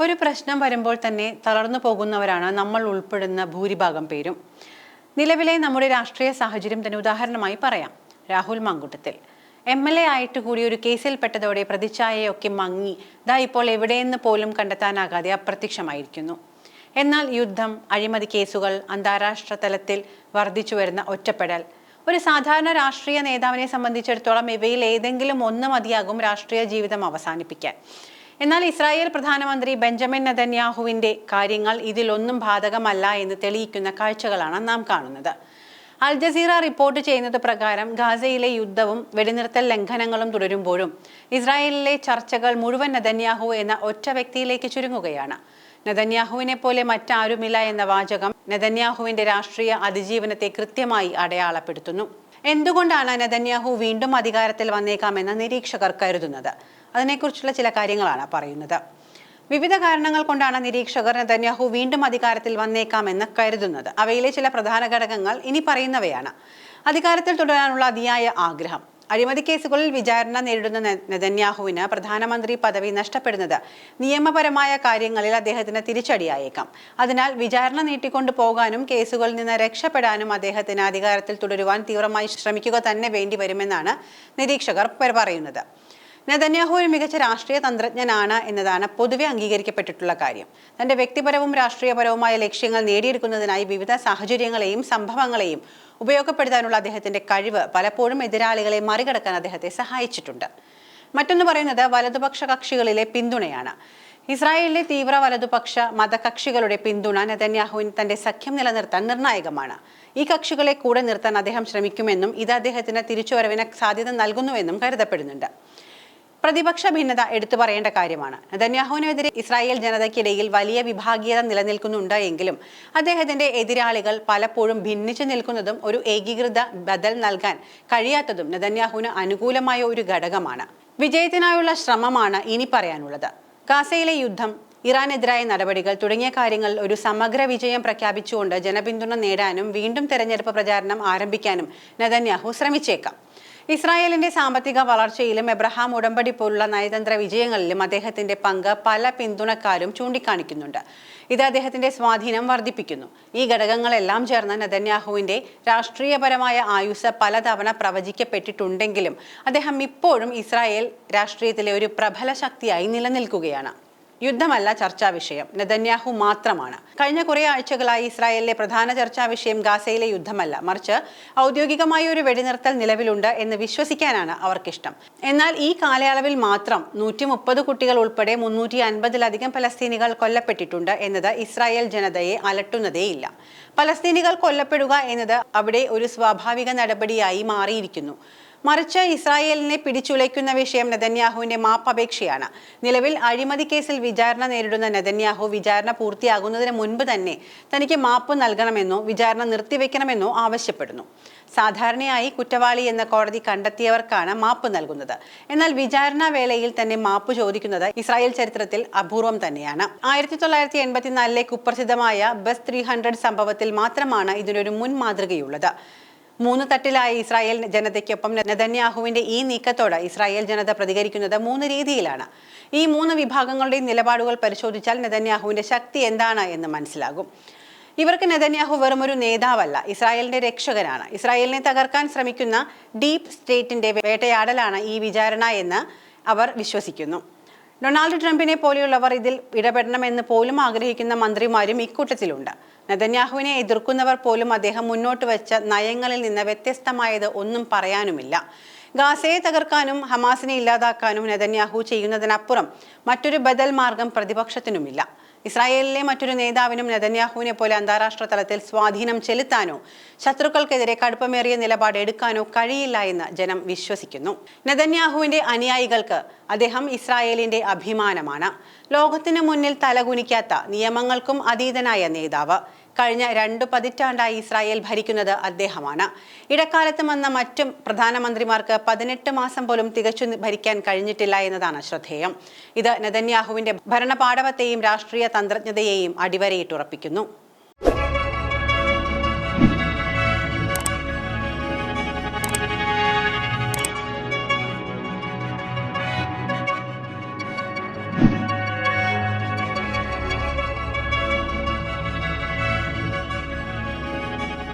ഒരു പ്രശ്നം വരുമ്പോൾ തന്നെ തളർന്നു പോകുന്നവരാണ് നമ്മൾ ഉൾപ്പെടുന്ന ഭൂരിഭാഗം പേരും. നിലവിലെ നമ്മുടെ രാഷ്ട്രീയ സാഹചര്യം തന്നെ ഉദാഹരണമായി പറയാം. രാഹുൽ മാങ്കൂട്ടത്തിൽ MLA ആയിട്ട് കൂടി ഒരു കേസിൽ പെട്ടതോടെ പ്രതിച്ഛായയൊക്കെ മങ്ങി ഇപ്പോൾ എവിടെയെന്ന് പോലും കണ്ടെത്താനാകാതെ അപ്രത്യക്ഷമായിരിക്കുന്നു. എന്നാൽ യുദ്ധം, അഴിമതി കേസുകൾ, അന്താരാഷ്ട്ര തലത്തിൽ വർദ്ധിച്ചു വരുന്ന ഒറ്റപ്പെടൽ, ഒരു സാധാരണ രാഷ്ട്രീയ നേതാവിനെ സംബന്ധിച്ചിടത്തോളം ഇവയിൽ ഏതെങ്കിലും ഒന്ന് മതിയാകും രാഷ്ട്രീയ ജീവിതം അവസാനിപ്പിക്കാൻ. എന്നാൽ ഇസ്രായേൽ പ്രധാനമന്ത്രി ബെഞ്ചമിൻ നെതന്യാഹുവിന്റെ കാര്യങ്ങൾ ഇതിലൊന്നും ബാധകമല്ല എന്ന് തെളിയിക്കുന്ന കാഴ്ചകളാണ് നാം കാണുന്നത്. അൽ ജസീറ റിപ്പോർട്ട് ചെയ്യുന്നത് പ്രകാരം ഗാസയിലെ യുദ്ധവും വെടിനിർത്തൽ ലംഘനങ്ങളും തുടരുമ്പോഴും ഇസ്രായേലിലെ ചർച്ചകൾ മുഴുവൻ നെതന്യാഹു എന്ന ഒറ്റ വ്യക്തിയിലേക്ക് ചുരുങ്ങുകയാണ്. നെതന്യാഹുവിനെ പോലെ മറ്റാരുമില്ല എന്ന വാചകം നെതന്യാഹുവിന്റെ രാഷ്ട്രീയ അതിജീവനത്തെ കൃത്യമായി അടയാളപ്പെടുത്തുന്നു. എന്തുകൊണ്ടാണ് നെതന്യാഹു വീണ്ടും അധികാരത്തിൽ വന്നേക്കാമെന്ന് നിരീക്ഷകർ കരുതുന്നത്? അതിനെക്കുറിച്ചുള്ള ചില കാര്യങ്ങളാണ് പറയുന്നത്. വിവിധ കാരണങ്ങൾ കൊണ്ടാണ് നിരീക്ഷകർ നെതന്യാഹു വീണ്ടും അധികാരത്തിൽ വന്നേക്കാമെന്ന് കരുതുന്നത്. അവയിലെ ചില പ്രധാന ഘടകങ്ങൾ ഇനി പറയുന്നവയാണ്. അധികാരത്തിൽ തുടരാനുള്ള അതിയായ ആഗ്രഹം. അഴിമതി കേസുകളിൽ വിചാരണ നേരിടുന്ന നെതന്യാഹുവിന് പ്രധാനമന്ത്രി പദവി നഷ്ടപ്പെടുന്നത് നിയമപരമായ കാര്യങ്ങളിൽ അദ്ദേഹത്തിന് തിരിച്ചടിയായേക്കാം. അതിനാൽ വിചാരണ നീട്ടിക്കൊണ്ടു പോകാനും കേസുകളിൽ നിന്ന് രക്ഷപ്പെടാനും അദ്ദേഹത്തിന് അധികാരത്തിൽ തുടരുവാൻ തീവ്രമായി ശ്രമിക്കുക തന്നെ വേണ്ടിവരുമെന്നാണ് നിരീക്ഷകർ പറയുന്നത്. നെതന്യാഹു ഒരു മികച്ച രാഷ്ട്രീയ തന്ത്രജ്ഞനാണ് എന്നതാണ് പൊതുവെ അംഗീകരിക്കപ്പെട്ടിട്ടുള്ള കാര്യം. തന്റെ വ്യക്തിപരവും രാഷ്ട്രീയപരവുമായ ലക്ഷ്യങ്ങൾ നേടിയെടുക്കുന്നതിനായി വിവിധ സാഹചര്യങ്ങളെയും സംഭവങ്ങളെയും ഉപയോഗപ്പെടുത്താനുള്ള അദ്ദേഹത്തിന്റെ കഴിവ് പലപ്പോഴും എതിരാളികളെ മറികടക്കാൻ അദ്ദേഹത്തെ സഹായിച്ചിട്ടുണ്ട്. മറ്റൊന്ന് പറയുന്നത് വലതുപക്ഷ കക്ഷികളിലെ പിന്തുണയാണ്. ഇസ്രായേലിലെ തീവ്ര വലതുപക്ഷ മതകക്ഷികളുടെ പിന്തുണ നെതന്യാഹുവിന് തന്റെ സഖ്യം നിലനിർത്താൻ നിർണായകമാണ്. ഈ കക്ഷികളെ കൂടെ നിർത്താൻ അദ്ദേഹം ശ്രമിക്കുമെന്നും ഇത് അദ്ദേഹത്തിന് തിരിച്ചുവരവിന് സാധ്യത നൽകുന്നുവെന്നും കരുതപ്പെടുന്നുണ്ട്. പ്രതിപക്ഷ ഭിന്നത എടുത്തു പറയേണ്ട കാര്യമാണ്. നെതന്യാഹുവിനെതിരെ ഇസ്രായേൽ ജനതയ്ക്കിടയിൽ വലിയ വിഭാഗീയത നിലനിൽക്കുന്നുണ്ട് എങ്കിലും അദ്ദേഹത്തിന്റെ എതിരാളികൾ പലപ്പോഴും ഭിന്നിച്ചു നിൽക്കുന്നതും ഒരു ഏകീകൃത ബദൽ നൽകാൻ കഴിയാത്തതും നെതന്യാഹുവിന് അനുകൂലമായ ഒരു ഘടകമാണ്. വിജയത്തിനായുള്ള ശ്രമമാണ് ഇനി പറയാനുള്ളത്. ഗാസയിലെ യുദ്ധം, ഇറാനെതിരായ നടപടികൾ തുടങ്ങിയ കാര്യങ്ങളിൽ ഒരു സമഗ്ര വിജയം പ്രഖ്യാപിച്ചുകൊണ്ട് ജനപിന്തുണ നേടാനും വീണ്ടും തെരഞ്ഞെടുപ്പ് പ്രചാരണം ആരംഭിക്കാനും നെതന്യാഹു ശ്രമിച്ചേക്കാം. ഇസ്രായേലിന്റെ സാമ്പത്തിക വളർച്ചയിലും എബ്രഹാം ഉടമ്പടി പോലുള്ള നയതന്ത്ര വിജയങ്ങളിലും അദ്ദേഹത്തിന്റെ പങ്ക് പല പിന്തുണക്കാരും ചൂണ്ടിക്കാണിക്കുന്നുണ്ട്. ഇത് അദ്ദേഹത്തിന്റെ സ്വാധീനം വർദ്ധിപ്പിക്കുന്നു. ഈ ഘടകങ്ങളെല്ലാം ചേർന്ന് നെതന്യാഹുവിന്റെ രാഷ്ട്രീയപരമായ ആയുസ് പലതവണ പ്രവചിക്കപ്പെട്ടിട്ടുണ്ടെങ്കിലും അദ്ദേഹം ഇപ്പോഴും ഇസ്രായേൽ രാഷ്ട്രീയത്തിലെ ഒരു പ്രബല ശക്തിയായി നിലനിൽക്കുകയാണ്. യുദ്ധമല്ല ചർച്ചാ വിഷയം, നെതന്യാഹു മാത്രമാണ്. കഴിഞ്ഞ കുറെ ആഴ്ചകളായി ഇസ്രായേലിലെ പ്രധാന ചർച്ചാ വിഷയം ഗാസയിലെ യുദ്ധമല്ല, മറിച്ച് ഔദ്യോഗികമായ ഒരു വെടിനിർത്തൽ നിലവിലുണ്ട് എന്ന് വിശ്വസിക്കാനാണ് അവർക്കിഷ്ടം. എന്നാൽ ഈ കാലയളവിൽ മാത്രം 130 കുട്ടികൾ ഉൾപ്പെടെ 350-ലധികം പലസ്തീനികൾ കൊല്ലപ്പെട്ടിട്ടുണ്ട് എന്നത് ഇസ്രായേൽ ജനതയെ അലട്ടുന്നതേയില്ല. പലസ്തീനികൾ കൊല്ലപ്പെടുക എന്നത് അവിടെ ഒരു സ്വാഭാവിക നടപടിയായി മാറിയിരിക്കുന്നു. മറിച്ച് ഇസ്രായേലിനെ പിടിച്ചുലയ്ക്കുന്ന വിഷയം നെതന്യാഹുവിന്റെ മാപ്പപേക്ഷയാണ്. നിലവിൽ അഴിമതി കേസിൽ വിചാരണ നേരിടുന്ന നെതന്യാഹു വിചാരണ പൂർത്തിയാകുന്നതിന് മുൻപ് തന്നെ തനിക്ക് മാപ്പ് നൽകണമെന്നോ വിചാരണ നിർത്തിവെക്കണമെന്നോ ആവശ്യപ്പെടുന്നു. സാധാരണയായി കുറ്റവാളി എന്ന കോടതി കണ്ടെത്തിയവർക്കാണ് മാപ്പ് നൽകുന്നത്. എന്നാൽ വിചാരണ വേളയിൽ തന്നെ മാപ്പ് ചോദിക്കുന്നത് ഇസ്രായേൽ ചരിത്രത്തിൽ അപൂർവം തന്നെയാണ്. 1984-ലെ കുപ്രസിദ്ധമായ ബസ് 300 സംഭവത്തിൽ മാത്രമാണ് ഇതിനൊരു മുൻ മാതൃകയുള്ളത്. 3 തട്ടിലായ ഇസ്രായേൽ ജനതയ്ക്കൊപ്പം നെതന്യാഹുവിന്റെ ഈ നീക്കത്തോട് ഇസ്രായേൽ ജനത പ്രതികരിക്കുന്നത് 3 രീതിയിലാണ്. ഈ 3 വിഭാഗങ്ങളുടെയും നിലപാടുകൾ പരിശോധിച്ചാൽ നെതന്യാഹുവിന്റെ ശക്തി എന്താണ് എന്ന് മനസ്സിലാകും. ഇവർക്ക് നെതന്യാഹു വെറുമൊരു നേതാവല്ല, ഇസ്രായേലിന്റെ രക്ഷകനാണ്. ഇസ്രായേലിനെ തകർക്കാൻ ശ്രമിക്കുന്ന ഡീപ് സ്റ്റേറ്റിന്റെ വേട്ടയാടലാണ് ഈ വിചാരണ എന്ന് അവർ വിശ്വസിക്കുന്നു. ഡൊണാൾഡ് ട്രംപിനെ പോലെയുള്ളവർ ഇതിൽ ഇടപെടണമെന്ന് പോലും ആഗ്രഹിക്കുന്ന മന്ത്രിമാരും ഇക്കൂട്ടത്തിലുണ്ട്. നെതന്യാഹുവിനെ എതിർക്കുന്നവർ പോലും അദ്ദേഹം മുന്നോട്ട് വെച്ച നയങ്ങളിൽ നിന്ന് വ്യത്യസ്തമായത് ഒന്നും പറയാനുമില്ല. ഗാസയെ തകർക്കാനും ഹമാസിനെ ഇല്ലാതാക്കാനും നെതന്യാഹു ചെയ്യുന്നതിനപ്പുറം മറ്റൊരു ബദൽ മാർഗം പ്രതിപക്ഷത്തിനുമില്ല. ഇസ്രായേലിലെ മറ്റൊരു നേതാവിനും നെതന്യാഹുവിനെ പോലെ അന്താരാഷ്ട്ര തലത്തിൽ സ്വാധീനം ചെലുത്താനോ ശത്രുക്കൾക്കെതിരെ കടുപ്പമേറിയ നിലപാട് എടുക്കാനോ കഴിയില്ല എന്ന് ജനം വിശ്വസിക്കുന്നു. നെതന്യാഹുവിന്റെ അനുയായികൾക്ക് അദ്ദേഹം ഇസ്രായേലിന്റെ അഭിമാനമാണ്. ലോകത്തിന് മുന്നിൽ തലകുനിക്കാത്ത, നിയമങ്ങൾക്കും അതീതനായ നേതാവ്. കഴിഞ്ഞ 2 പതിറ്റാണ്ടായി ഇസ്രായേൽ ഭരിക്കുന്നത് അദ്ദേഹമാണ്. ഇടക്കാലത്ത് വന്ന മറ്റു പ്രധാനമന്ത്രിമാർക്ക് 18 മാസം പോലും തികച്ചു ഭരിക്കാൻ കഴിഞ്ഞിട്ടില്ല എന്നതാണ് ശ്രദ്ധേയം. ഇത് നെതന്യാഹുവിന്റെ ഭരണപാടവത്തെയും രാഷ്ട്രീയ തന്ത്രജ്ഞതയെയും അടിവരയിട്ടുറപ്പിക്കുന്നു.